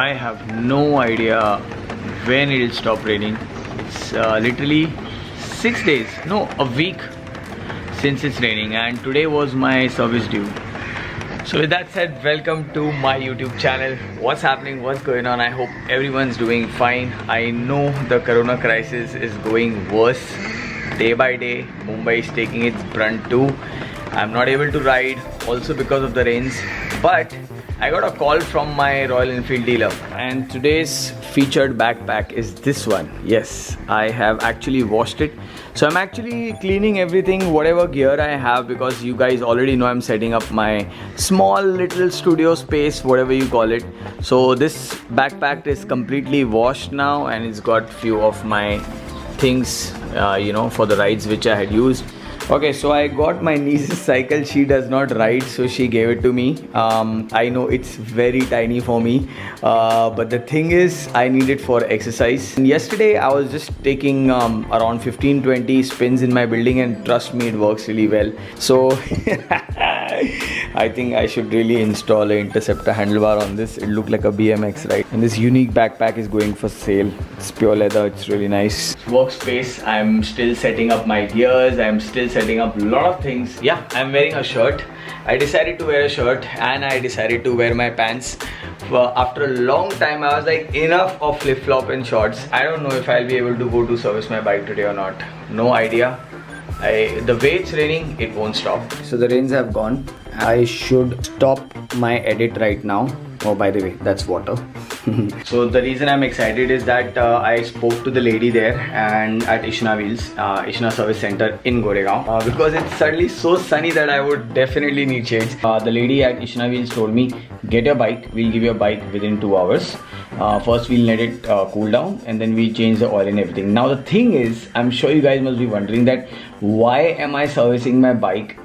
I have no idea when it will stop raining. It's literally 6 days, no, a week since it's raining, and today was my service due. So with that said, welcome to my YouTube channel. What's happening? What's going on? I hope everyone's doing fine. I know the corona crisis is going worse day by day. Mumbai is taking its brunt too. I'm not able to ride also because of the rains, but I got a call from my Royal Enfield dealer, and today's featured backpack is this one. Yes, I have actually washed it. So I'm actually cleaning everything, whatever gear I have, because you guys already know I'm setting up my small little studio space, whatever you call it. So this backpack is completely washed now, and it's got few of my things, for the rides which I had used. Okay, so I got my niece's cycle. She does not ride, so she gave it to me. I know it's very tiny for me, but the thing is, I need it for exercise. And yesterday, I was just taking around 15-20 spins in my building, and trust me, it works really well. So I think I should really install an Interceptor handlebar on this. It looked like a BMX ride. And this unique backpack is going for sale. It's pure leather. It's really nice. Workspace. I'm still setting up my gears. I'm still setting up a lot of things. Yeah, I'm wearing a shirt. I decided to wear a shirt, and I decided to wear my pants. After a long time, I was like, enough of flip-flop and shorts. I don't know if I'll be able to go to service my bike today or not. No idea. The way it's raining, it won't stop. So the rains have gone. I should stop my edit right now. Oh, by the way, that's water. So the reason I'm excited is that I spoke to the lady there and at Ishna Wheels, Ishna Service Center in Goregaon, because it's suddenly so sunny that I would definitely need shades. The lady at Ishna Wheels told me, get your bike, we'll give you a bike within 2 hours. First we'll let it cool down, and then we change the oil and everything. Now the thing is, I'm sure you guys must be wondering that why am I servicing my bike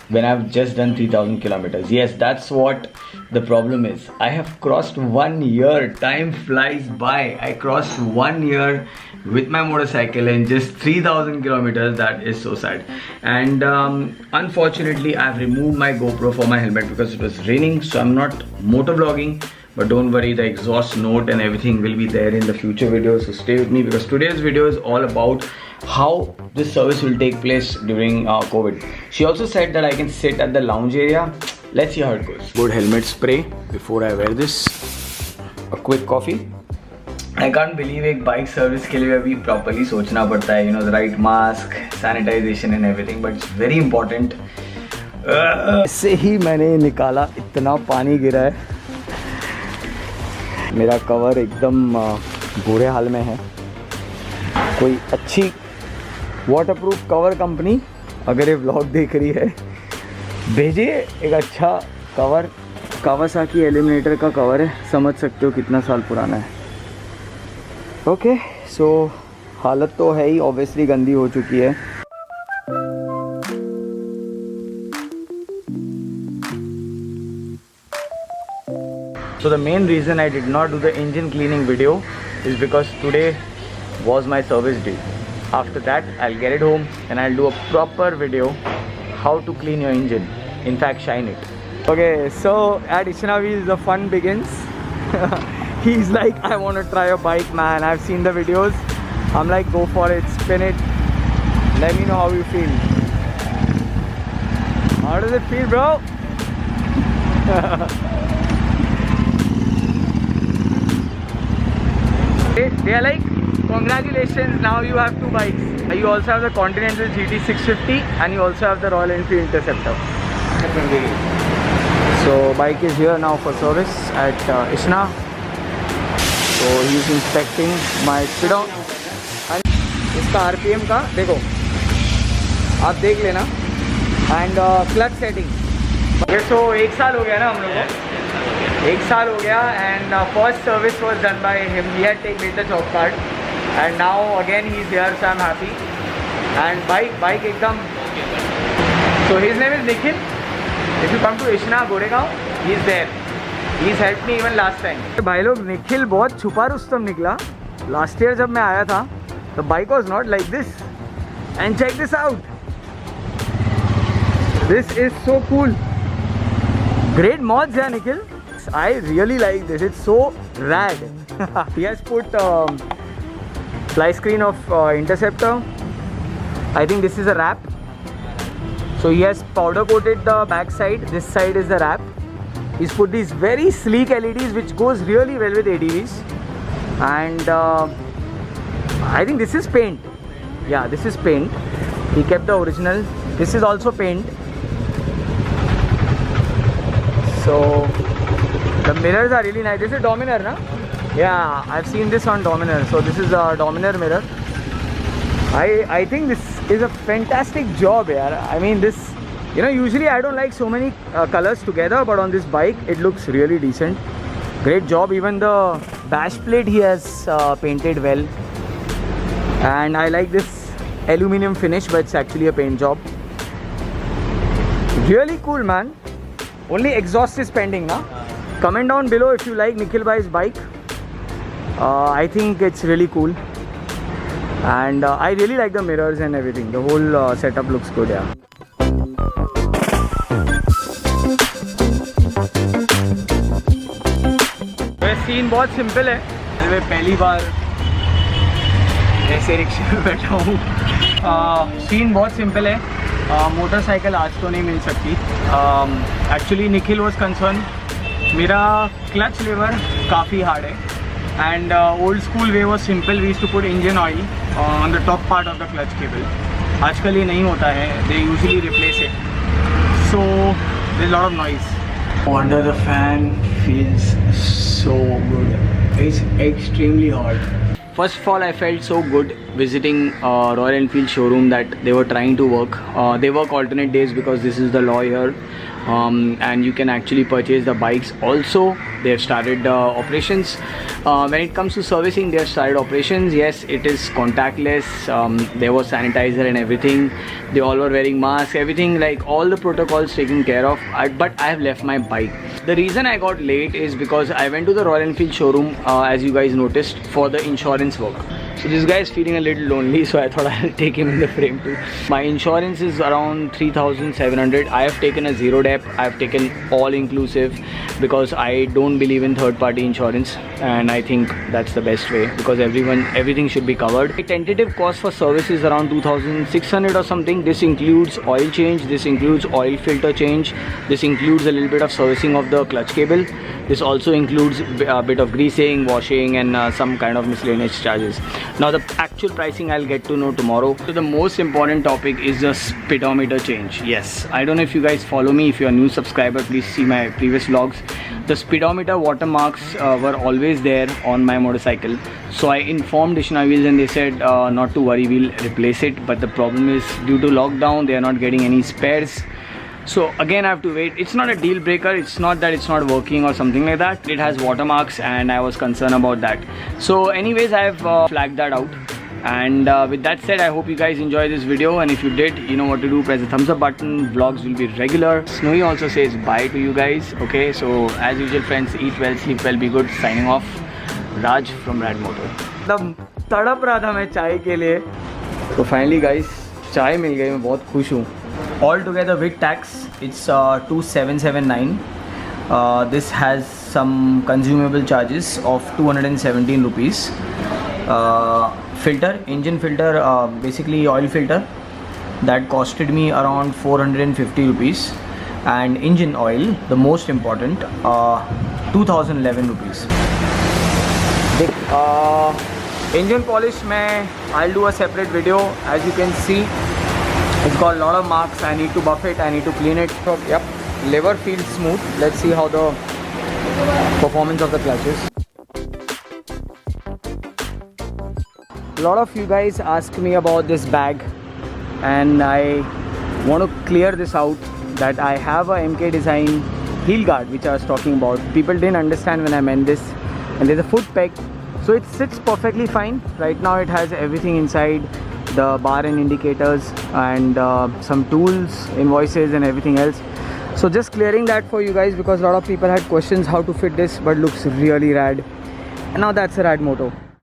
when I've just done 3,000 kilometers. Yes, that's what the problem is. I have crossed 1 year. Time flies by. I crossed 1 year with my motorcycle and just 3,000 kilometers. That is so sad. And unfortunately, I've removed my GoPro for my helmet because it was raining, so I'm not motovlogging. But don't worry, the exhaust note and everything will be there in the future videos. So stay with me, because today's video is all about how this service will take place during COVID. She also said that I can sit at the lounge area. Let's see how it goes. Good helmet spray before I wear this. A quick coffee. I can't believe एक bike service के लिए भी properly सोचना पड़ता है. The right mask, sanitization and everything. But it's very important. इससे ही मैंने निकाला, इतना पानी गिरा है. मेरा कवर एकदम बुरे हाल में है. कोई अच्छी वाटरप्रूफ कवर कंपनी अगर ये व्लॉग देख रही है, भेजिए एक अच्छा कवर. कावासाकी एलिमिनेटर का कवर है, समझ सकते हो कितना साल पुराना है. ओके, सो हालत तो है ही ऑब्वियसली गंदी हो चुकी है. So the main reason I did not do the engine cleaning video is because today was my service day. After that, I'll get it home and I'll do a proper video how to clean your engine. In fact, shine it. Okay, so at Ishna Wheels, the fun begins. He's like, I want to try a bike, man. I've seen the videos. I'm like, go for it, spin it. Let me know how you feel. How does it feel, bro? They are like, congratulations, now you have 2 bikes. You also have the Continental GT 650 and you also have the Royal Enfield Interceptor. So bike is here now for service at Ishna. So he is inspecting my speedo. And इसका RPM का देखो, आप देख लेना. And clutch setting. Okay, so 1 साल हो गया ना हम लोगों को. 1 साल हो गया, and first service was done by him. He had taken the job card, and now again he's here, so I'm happy. And bike ekdam. So his name is Nikhil. If you come to Ishna Goregaon, he's there. He's helped me even last time. भाई लोग, निखिल बहुत छुपा रुस्तम निकला. Last year जब मैं आया था, the bike was not like this. And check this out. This is so cool. Great mods, yeah, Nikhil. I really like this. It's so rad. He has put fly screen of Interceptor. I think this is a wrap. So he has powder coated the back side. This side is the wrap. He's put these very sleek LEDs which goes really well with ADVs. And I think this is paint. Yeah, this is paint. He kept the original. This is also paint. So the mirrors are really nice. This is Dominar, na? Yeah, I've seen this on Dominar. So this is a Dominar mirror. I think this is a fantastic job, yaar. I mean, this, you know, usually I don't like so many colors together, but on this bike it looks really decent. Great job. Even the bash plate he has painted well. And I like this aluminum finish, but it's actually a paint job. Really cool, man. Only exhaust is pending, na? Comment down below if you like Nikhil bhai's bike. I think it's really cool. And I really like the mirrors and everything. The whole setup looks good, yeah. Scene बहुत simple है. मैं पहली बार ऐसे रिक्शे में बैठा हूँ. Scene बहुत सिंपल है. मोटरसाइकिल आज तो नहीं मिल सकती. Actually Nikhil was concern. मेरा क्लच लेवर काफ़ी हार्ड है. And old school way was simple. We used to put engine oil on the top part of the clutch cable. आजकल ये नहीं होता है. They usually replace it. So there's a lot of noise. Under the fan feels so good. It's extremely hot. First of all, I felt so good visiting Royal Enfield showroom that they were trying to work. They work alternate days because this is the law here. And you can actually purchase the bikes also. They have started operations. When it comes to servicing, they have started operations. Yes, it is contactless. There was sanitizer and everything. They all were wearing masks, everything, like all the protocols taken care of. But I have left my bike. The reason I got late is because I went to the Royal Enfield showroom, as you guys noticed, for the insurance work. So this guy is feeling a little lonely, so I thought I'll take him in the frame too. My insurance is around 3,700. I have taken a zero dep. I have taken all inclusive because I don't believe in third party insurance, and I think that's the best way because everything should be covered. The tentative cost for service is around 2,600 or something. This includes oil change, this includes oil filter change, this includes a little bit of servicing of the clutch cable. This also includes a bit of greasing, washing, and some kind of miscellaneous charges. Now the actual pricing I'll get to know tomorrow. So the most important topic is the speedometer change. Yes, I don't know if you guys follow me. If you're a new subscriber, please see my previous vlogs. The speedometer watermarks were always there on my motorcycle. So I informed Ishna Wheels and they said not to worry, we'll replace it. But the problem is due to lockdown, they are not getting any spares. So again I have to wait. It's not a deal breaker. It's not that it's not working or something like that. It has watermarks and I was concerned about that. So anyways, I have flagged that out. And with that said, I hope you guys enjoyed this video, and if you did, you know what to do. Press the thumbs up button. Vlogs will be regular. Snowy also says bye to you guys. Okay, so as usual friends, eat well, sleep well, be good. Signing off, Raj from Rad Motor. तड़प रहा था मैं चाय के लिए. So finally guys, चाय मिल गई. मैं बहुत खुश हूँ. All together with tax, it's 2779. This has some consumable charges of 217 rupees. Filter, engine filter, basically oil filter, that costed me around 450 rupees. And engine oil, the most important, 2011 rupees. Engine polish, I'll do a separate video. As you can see, it's got a lot of marks. I need to buff it, I need to clean it. So yep, lever feels smooth. Let's see how the performance of the clutch is. A lot of you guys ask me about this bag, and I want to clear this out that I have a MK Design heel guard which I was talking about. People didn't understand when I meant this, and there's a foot peg, so it sits perfectly fine. Right now it has everything inside, the bar and indicators, and some tools, invoices and everything else. So just clearing that for you guys because a lot of people had questions how to fit this, but looks really rad. And now that's a Rad Moto.